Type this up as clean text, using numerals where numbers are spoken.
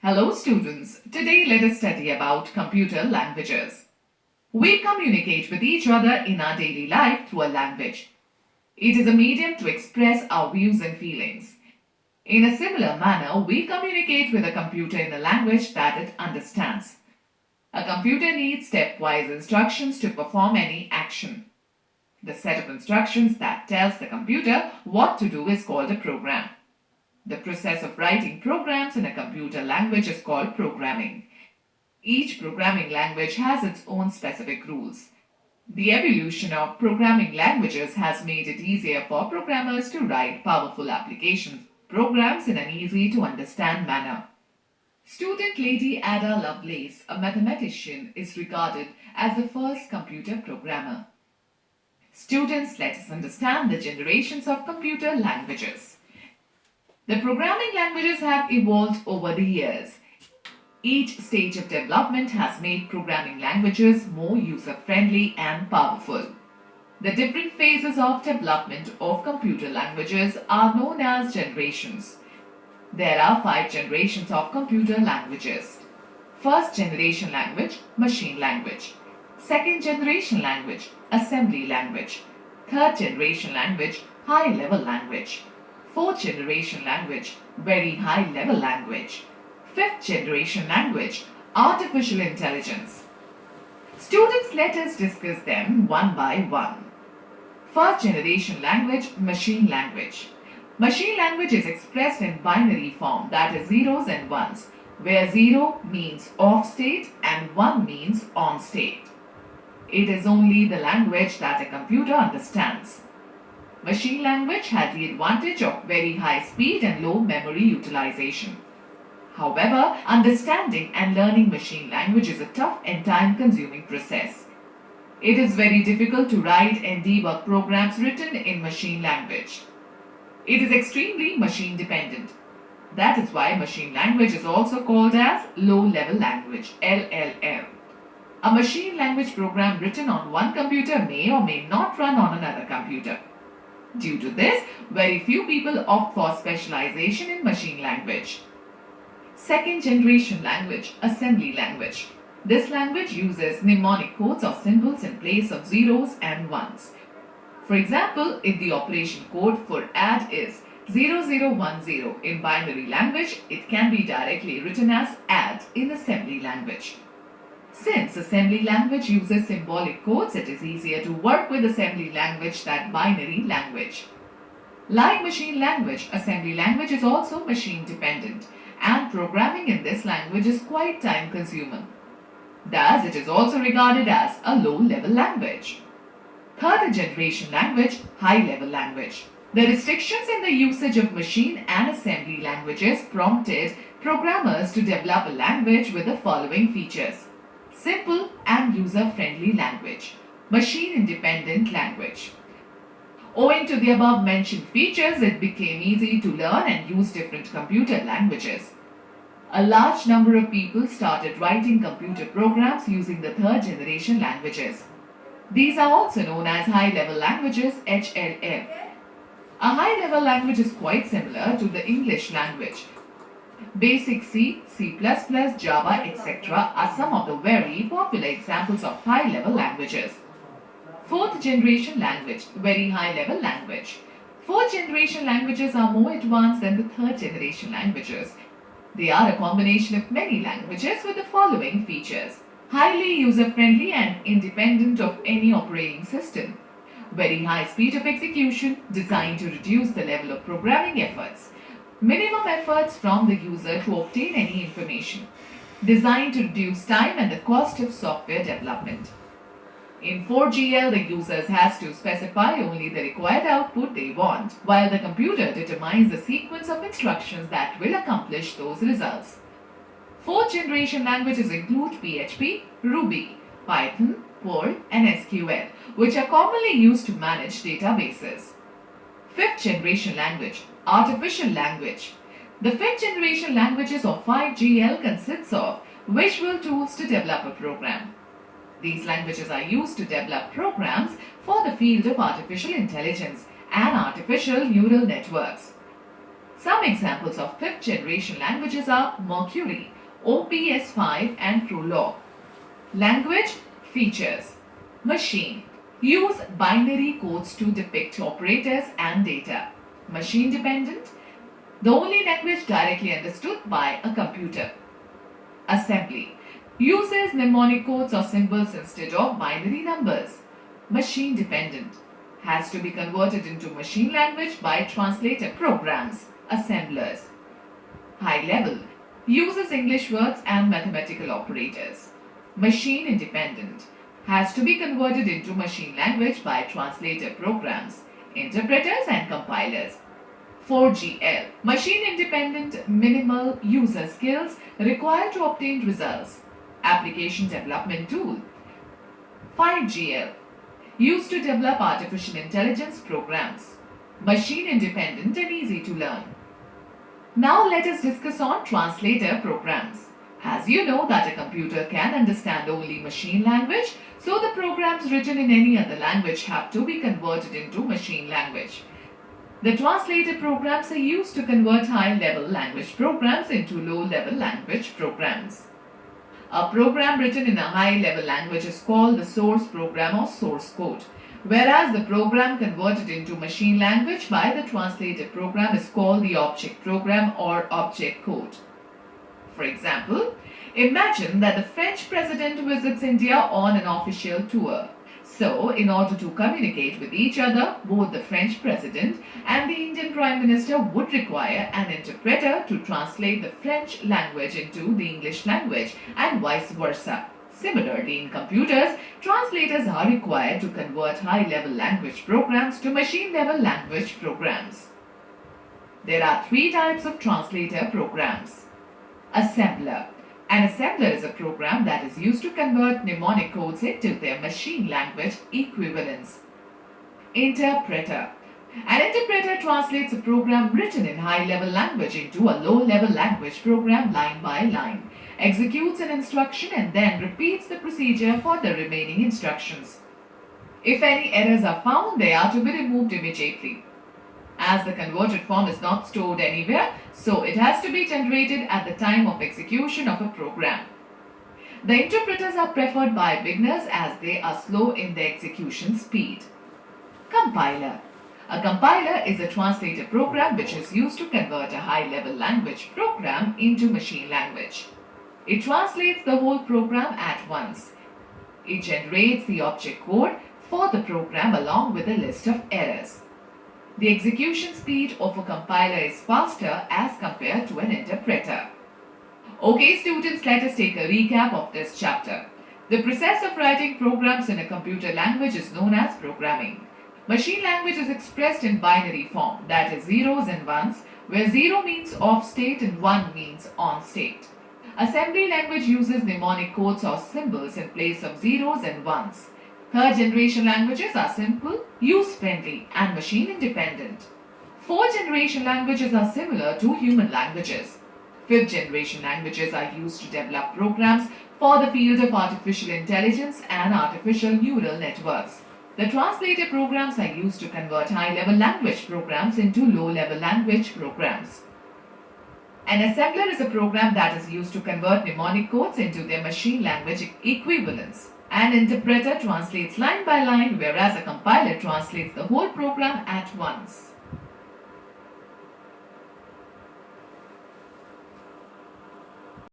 Hello students, today let us study about computer languages. We communicate with each other in our daily life through a language. It is a medium to express our views and feelings. In a similar manner, we communicate with a computer in a language that it understands. A computer needs stepwise instructions to perform any action. The set of instructions that tells the computer what to do is called a program. The process of writing programs in a computer language is called programming. Each programming language has its own specific rules. The evolution of programming languages has made it easier for programmers to write powerful applications programs in an easy to understand manner. Student Lady Ada Lovelace, a mathematician, is regarded as the first computer programmer. Students, let us understand the generations of computer languages. The programming languages have evolved over the years. Each stage of development has made programming languages more user-friendly and powerful. The different phases of development of computer languages are known as generations. There are 5 generations of computer languages. First generation language, machine language. Second generation language, assembly language. Third generation language, high-level language. Fourth generation language, very high-level language. Fifth generation language, artificial intelligence. Students, let us discuss them one by one. First generation language, machine language. Machine language is expressed in binary form, that is zeros and ones, where 0 means off state and 1 means on state. It is only the language that a computer understands. Machine language has the advantage of very high speed and low memory utilization. However, understanding and learning machine language is a tough and time-consuming process. It is very difficult to write and debug programs written in machine language. It is extremely machine dependent. That is why machine language is also called as low-level language, LLL. A machine language program written on one computer may or may not run on another computer. Due to this, very few people opt for specialization in machine language. Second generation language, assembly language. This language uses mnemonic codes or symbols in place of zeros and ones. For example, if the operation code for add is 0010 in binary language, it can be directly written as add in assembly language. Since assembly language uses symbolic codes, it is easier to work with assembly language than binary language. Like machine language, assembly language is also machine dependent, and programming in this language is quite time consuming. Thus, it is also regarded as a low-level language. Third generation language, high-level language. The restrictions in the usage of machine and assembly languages prompted programmers to develop a language with the following features. Simple and user-friendly language. Machine-independent language. Owing to the above-mentioned features, it became easy to learn and use different computer languages. A large number of people started writing computer programs using the third-generation languages. These are also known as high-level languages, HLL. A high-level language is quite similar to the English language. Basic C, C++, Java, etc. are some of the very popular examples of high-level languages. Fourth generation language, very high-level language. Fourth generation languages are more advanced than the third generation languages. They are a combination of many languages with the following features. Highly user-friendly and independent of any operating system. Very high speed of execution, designed to reduce the level of programming efforts. Minimum efforts from the user to obtain any information. Designed to reduce time and the cost of software development. In 4GL, the users has to specify only the required output they want, while the computer determines the sequence of instructions that will accomplish those results. Fourth generation languages include PHP, Ruby, Python, Perl, and SQL, which are commonly used to manage databases. Fifth generation language, artificial language. The fifth generation languages of 5GL consists of visual tools to develop a program. These languages are used to develop programs for the field of artificial intelligence and artificial neural networks. Some examples of fifth generation languages are Mercury, OPS5 and Prolog. Language features. Machine. Use binary codes to depict operators and data. Machine dependent. The only language directly understood by a computer. Assembly. Uses mnemonic codes or symbols instead of binary numbers. Machine dependent. Has to be converted into machine language by translator programs, assemblers. High level. Uses English words and mathematical operators. Machine independent. Has to be converted into machine language by translator programs, interpreters and compilers. 4GL. Machine independent minimal user skills required to obtain results. Application development tool. 5GL. Used to develop artificial intelligence programs. Machine independent and easy to learn. Now let us discuss on translator programs. As you know that a computer can understand only machine language, so the programs written in any other language have to be converted into machine language. The translator programs are used to convert high-level language programs into low-level language programs. A program written in a high-level language is called the source program or source code, whereas the program converted into machine language by the translator program is called the object program or object code. For example, imagine that the French president visits India on an official tour. So, in order to communicate with each other, both the French president and the Indian Prime Minister would require an interpreter to translate the French language into the English language and vice versa. Similarly, in computers, translators are required to convert high-level language programs to machine-level language programs. There are three types of translator programs. Assembler. An assembler is a program that is used to convert mnemonic codes into their machine language equivalents. Interpreter. An interpreter translates a program written in high-level language into a low-level language program line by line, executes an instruction and then repeats the procedure for the remaining instructions. If any errors are found, they are to be removed immediately. As the converted form is not stored anywhere, so it has to be generated at the time of execution of a program. The interpreters are preferred by beginners as they are slow in their execution speed. Compiler. A compiler is a translator program which is used to convert a high-level language program into machine language. It translates the whole program at once. It generates the object code for the program along with a list of errors. The execution speed of a compiler is faster as compared to an interpreter. Okay students, let us take a recap of this chapter. The process of writing programs in a computer language is known as programming. Machine language is expressed in binary form, that is zeros and ones, where 0 means off state and 1 means on state. Assembly language uses mnemonic codes or symbols in place of zeros and ones. Third generation languages are simple, use-friendly and machine independent. Fourth generation languages are similar to human languages. Fifth generation languages are used to develop programs for the field of artificial intelligence and artificial neural networks. The translator programs are used to convert high-level language programs into low-level language programs. An assembler is a program that is used to convert mnemonic codes into their machine language equivalents. An interpreter translates line by line, whereas a compiler translates the whole program at once.